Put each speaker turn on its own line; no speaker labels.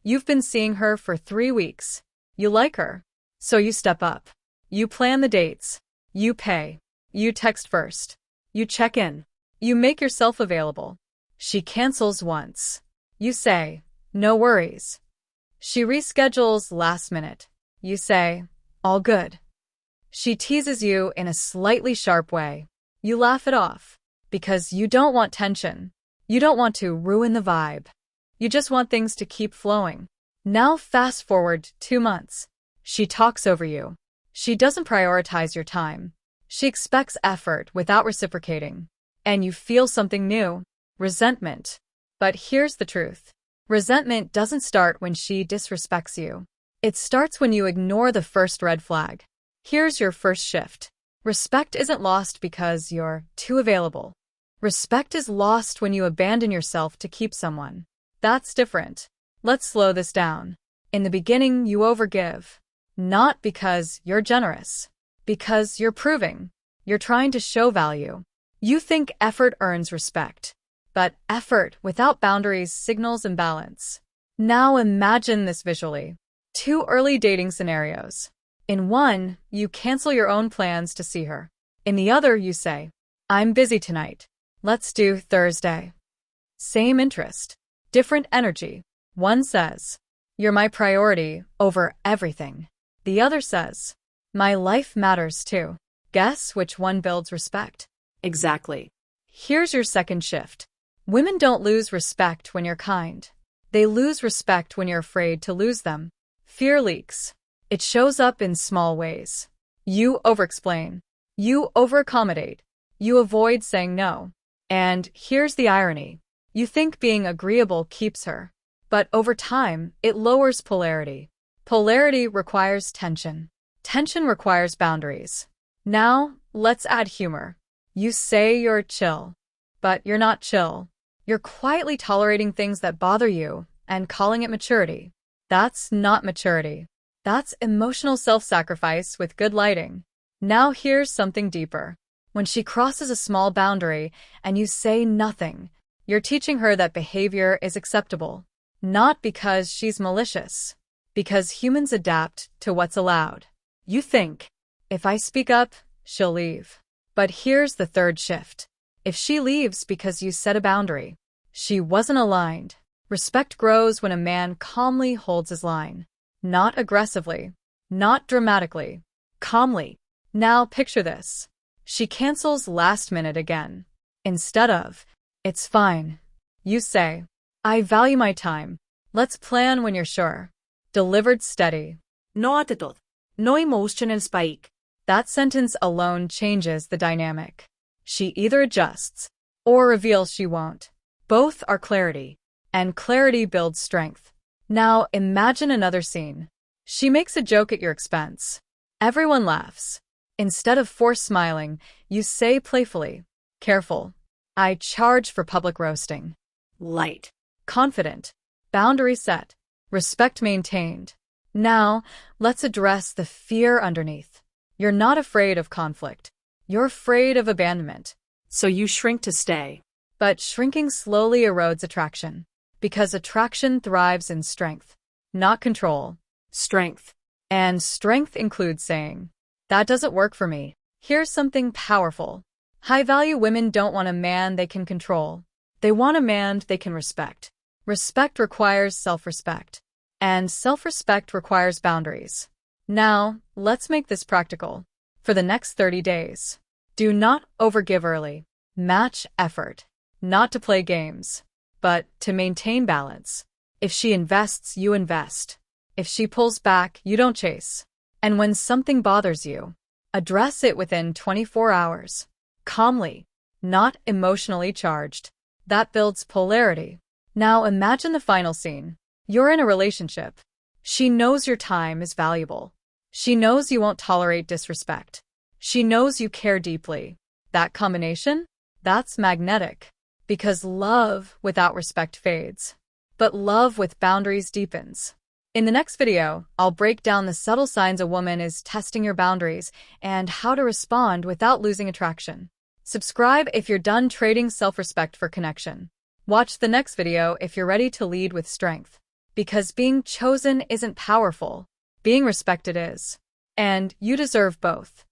You've been seeing her for 3 weeks. You like her. So you step up. You plan the dates. You pay. You text first. You check in. You make yourself available. She cancels once. You say, no worries. She reschedules last minute. You say, all good. She teases you in a slightly sharp way. You laugh it off. Because you don't want tension. You don't want to ruin the vibe. You just want things to keep flowing. Now fast forward 2 months. She talks over you. She doesn't prioritize your time. She expects effort without reciprocating. And you feel something new. Resentment. But here's the truth. Resentment doesn't start when she disrespects you. It starts when you ignore the first red flag. Here's your first shift. Respect isn't lost because you're too available. Respect is lost when you abandon yourself to keep someone. That's different. Let's slow this down. In the beginning, you overgive. Not because you're generous. Because you're proving. You're trying to show value. You think effort earns respect. But effort without boundaries signals imbalance. Now imagine this visually. 2 early dating scenarios. In one, you cancel your own plans to see her. In the other, you say, I'm busy tonight. Let's do Thursday. Same interest. Different energy. One says, you're my priority over everything. The other says, my life matters too. Guess which one builds respect?
Exactly.
Here's your second shift. Women don't lose respect when you're kind. They lose respect when you're afraid to lose them. Fear leaks. It shows up in small ways. You overexplain. You overaccommodate. You avoid saying no. And here's the irony. You think being agreeable keeps her. But over time, it lowers polarity. Polarity requires tension. Tension requires boundaries. Now, let's add humor. You say you're chill. But you're not chill. You're quietly tolerating things that bother you and calling it maturity. That's not maturity. That's emotional self-sacrifice with good lighting. Now here's something deeper. When she crosses a small boundary and you say nothing, you're teaching her that behavior is acceptable. Not because she's malicious. Because humans adapt to what's allowed. You think, if I speak up, she'll leave. But here's the third shift. If she leaves because you set a boundary, she wasn't aligned. Respect grows when a man calmly holds his line. Not aggressively. Not dramatically. Calmly. Now picture this. She cancels last minute again. Instead of, it's fine. You say, I value my time. Let's plan when you're sure. Delivered steady.
No ate todo. No emotional spike.
That sentence alone changes the dynamic. She either adjusts or reveals she won't. Both are clarity. And clarity builds strength. Now imagine another scene. She makes a joke at your expense. Everyone laughs. Instead of forced smiling, you say playfully, careful. I charge for public roasting.
Light.
Confident. Boundary set. Respect maintained. Now, let's address the fear underneath. You're not afraid of conflict. You're afraid of abandonment.
So you shrink to stay.
But shrinking slowly erodes attraction. Because attraction thrives in strength, not control.
Strength.
And strength includes saying, that doesn't work for me. Here's something powerful. High-value women don't want a man they can control. They want a man they can respect. Respect requires self-respect. And self-respect requires boundaries. Now, let's make this practical. For the next 30 days, do not overgive early. Match effort. Not to play games, but to maintain balance. If she invests, you invest. If she pulls back, you don't chase. And when something bothers you, address it within 24 hours. Calmly, not emotionally charged. That builds polarity. Now imagine the final scene. You're in a relationship. She knows your time is valuable. She knows you won't tolerate disrespect. She knows you care deeply. That combination? That's magnetic. Because love without respect fades. But love with boundaries deepens. In the next video, I'll break down the subtle signs a woman is testing your boundaries and how to respond without losing attraction. Subscribe if you're done trading self-respect for connection. Watch the next video if you're ready to lead with strength. Because being chosen isn't powerful, being respected is. And you deserve both.